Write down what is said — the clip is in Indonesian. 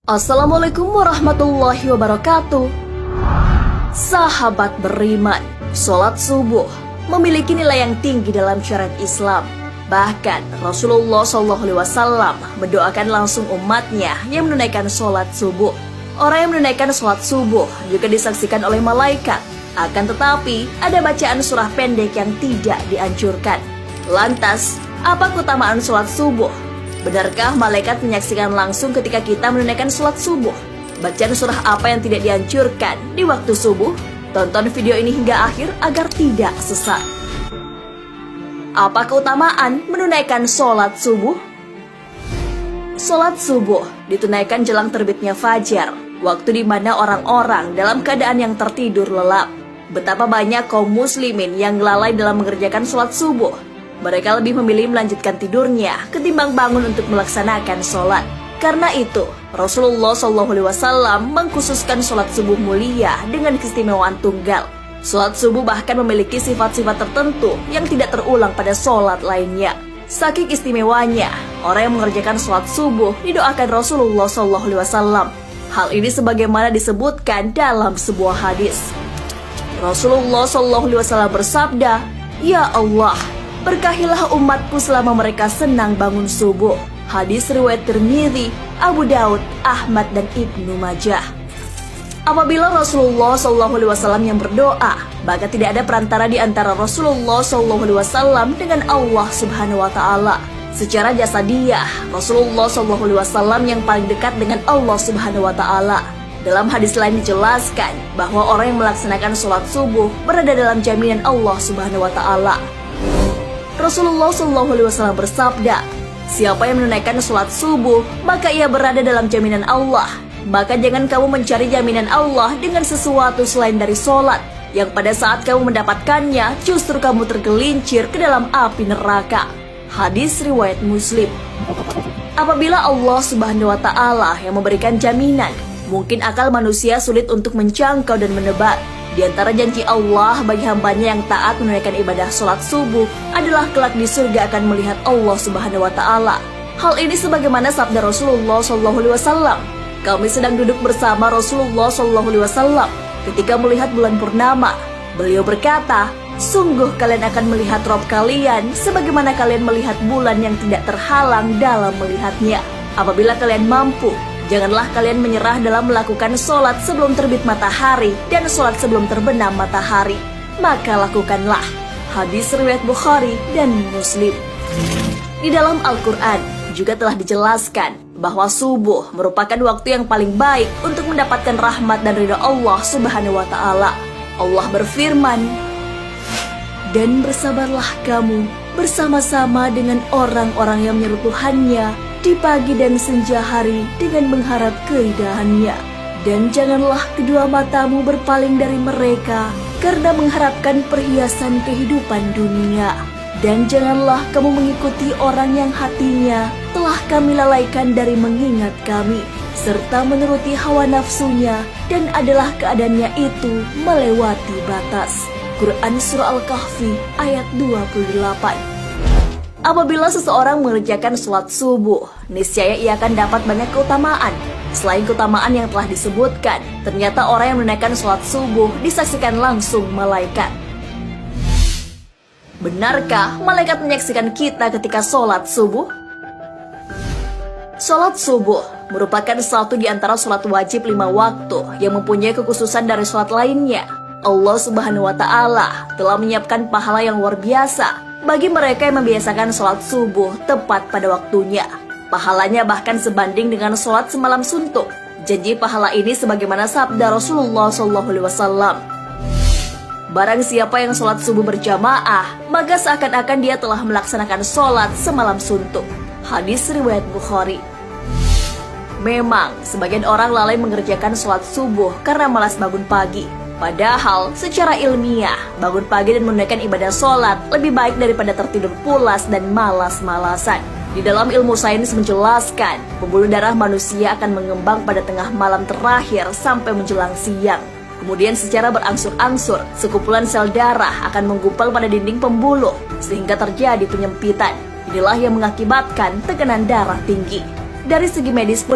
Assalamualaikum warahmatullahi wabarakatuh. Sahabat beriman, sholat subuh memiliki nilai yang tinggi dalam syariat Islam. Bahkan Rasulullah SAW mendoakan langsung umatnya yang menunaikan sholat subuh. Orang yang menunaikan sholat subuh juga disaksikan oleh malaikat. Akan tetapi ada bacaan surah pendek yang tidak dianjurkan. Lantas, apa keutamaan sholat subuh? Benarkah malaikat menyaksikan langsung ketika kita menunaikan sholat subuh? Bacaan surah apa yang tidak dianjurkan di waktu subuh? Tonton video ini hingga akhir agar tidak sesat. Apa keutamaan menunaikan sholat subuh? Sholat subuh ditunaikan jelang terbitnya fajar, waktu di mana orang-orang dalam keadaan yang tertidur lelap. Betapa banyak kaum muslimin yang lalai dalam mengerjakan sholat subuh. Mereka lebih memilih melanjutkan tidurnya ketimbang bangun untuk melaksanakan sholat. Karena itu, Rasulullah SAW mengkhususkan sholat subuh mulia dengan keistimewaan tunggal. Sholat subuh bahkan memiliki sifat-sifat tertentu yang tidak terulang pada sholat lainnya. Saking istimewanya, orang yang mengerjakan sholat subuh didoakan Rasulullah SAW. Hal ini sebagaimana disebutkan dalam sebuah hadis. Rasulullah SAW bersabda, "Ya Allah, berkahilah umatku selama mereka senang bangun subuh." Hadis riwayat Tirmidzi, Abu Daud, Ahmad, dan Ibnu Majah. Apabila Rasulullah SAW yang berdoa, maka tidak ada perantara di antara Rasulullah SAW dengan Allah Subhanahu wa Ta'ala. Secara jasadiah, Rasulullah SAW yang paling dekat dengan Allah Subhanahu wa Ta'ala. Dalam hadis lain dijelaskan bahwa orang yang melaksanakan sholat subuh berada dalam jaminan Allah Subhanahu wa Ta'ala. Rasulullah SAW bersabda, "Siapa yang menunaikan sholat subuh, maka ia berada dalam jaminan Allah. Maka jangan kamu mencari jaminan Allah dengan sesuatu selain dari sholat, yang pada saat kamu mendapatkannya, justru kamu tergelincir ke dalam api neraka." Hadis riwayat Muslim. Apabila Allah Subhanahu wa Ta'ala yang memberikan jaminan, mungkin akal manusia sulit untuk menjangkau dan menebak. Di antara janji Allah bagi hambanya yang taat menunaikan ibadah sholat subuh adalah kelak di surga akan melihat Allah Subhanahu wa Ta'ala. Hal ini sebagaimana sabda Rasulullah SAW. Kami sedang duduk bersama Rasulullah SAW ketika melihat bulan purnama. Beliau berkata, "Sungguh kalian akan melihat Rabb kalian sebagaimana kalian melihat bulan yang tidak terhalang dalam melihatnya. Apabila kalian mampu, janganlah kalian menyerah dalam melakukan sholat sebelum terbit matahari dan sholat sebelum terbenam matahari. Maka lakukanlah." Hadis riwayat Bukhari dan Muslim. Di dalam Al-Quran juga telah dijelaskan bahwa subuh merupakan waktu yang paling baik untuk mendapatkan rahmat dan ridha Allah Subhanahu wa Ta'ala. Allah berfirman, "Dan bersabarlah kamu bersama-sama dengan orang-orang yang menyeru Tuhannya di pagi dan senja hari dengan mengharap keridaannya. Dan janganlah kedua matamu berpaling dari mereka karena mengharapkan perhiasan kehidupan dunia. Dan janganlah kamu mengikuti orang yang hatinya telah kami lalaikan dari mengingat kami, serta menuruti hawa nafsunya, dan adalah keadaannya itu melewati batas." Quran Surah Al-Kahfi ayat 28. Apabila seseorang mengerjakan sholat subuh, niscaya ia akan dapat banyak keutamaan. Selain keutamaan yang telah disebutkan, ternyata orang yang menunaikan sholat subuh disaksikan langsung malaikat. Benarkah malaikat menyaksikan kita ketika sholat subuh? Sholat subuh merupakan satu di antara sholat wajib 5 waktu yang mempunyai kekhususan dari sholat lainnya. Allah Subhanahu wa Ta'ala telah menyiapkan pahala yang luar biasa bagi mereka yang membiasakan sholat subuh tepat pada waktunya. Pahalanya bahkan sebanding dengan sholat semalam suntuk. Janji pahala ini sebagaimana sabda Rasulullah SAW. "Barang siapa yang sholat subuh berjamaah, maka seakan-akan dia telah melaksanakan sholat semalam suntuk." Hadis riwayat Bukhari. Memang, sebagian orang lalai mengerjakan sholat subuh karena malas bangun pagi. Padahal, secara ilmiah, bangun pagi dan menunaikan ibadah sholat lebih baik daripada tertidur pulas dan malas-malasan. Di dalam ilmu sains menjelaskan, pembuluh darah manusia akan mengembang pada tengah malam terakhir sampai menjelang siang. Kemudian secara berangsur-angsur, sekumpulan sel darah akan menggumpal pada dinding pembuluh, sehingga terjadi penyempitan. Inilah yang mengakibatkan tekanan darah tinggi. Dari segi medis pun